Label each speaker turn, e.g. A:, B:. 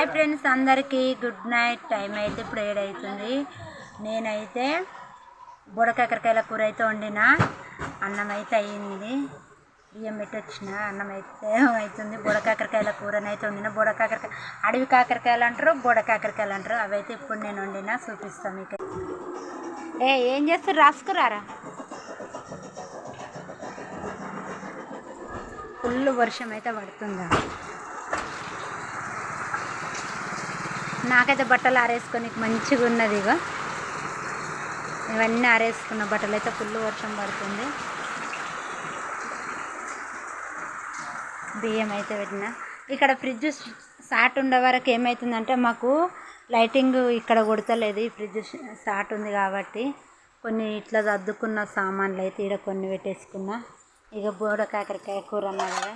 A: Hi friends, అందరికీ good night. Time అయితే ఇప్పుడు 7 అవుతుంది. నేనైతే బుడకాకరకాయల కూర అయితే వండిన. అన్నం అయితే అయ్యింది. బియ్యం పెట్టి వచ్చిన. అన్నం అయితే అవుతుంది. బుడకాకరకాయల కూరనైతే వండిన. బుడకాకరకాయ అడవి కాకరకాయలు అంటారు, బుడకాకరకాయలు అంటారు. అవి అయితే ఇప్పుడు నేను వండిన, చూపిస్తాను మీకు. ఏం చేస్తారు? రాసుకురారా. ఫుల్ వర్షం అయితే పడుతుందా. నాకైతే బట్టలు ఆరేసుకొని మంచిగా ఉన్నది. ఇవన్నీ ఆరేసుకున్న బట్టలు అయితే ఫుల్ వర్షం పడుతుంది. బియ్యం అయితే పెట్టిన. ఇక్కడ ఫ్రిడ్జ్ స్టార్ట్ ఉండే వరకు ఏమవుతుందంటే మాకు లైటింగ్ ఇక్కడ కొడతలేదు. ఈ ఫ్రిడ్జ్ స్టార్ట్ ఉంది కాబట్టి కొన్ని ఇట్లా సర్దుకున్న సామాన్లు అయితే ఇక్కడ కొన్ని పెట్టేసుకున్నా. ఇక బుడకాకరకాయ కూర అన్నా కదా.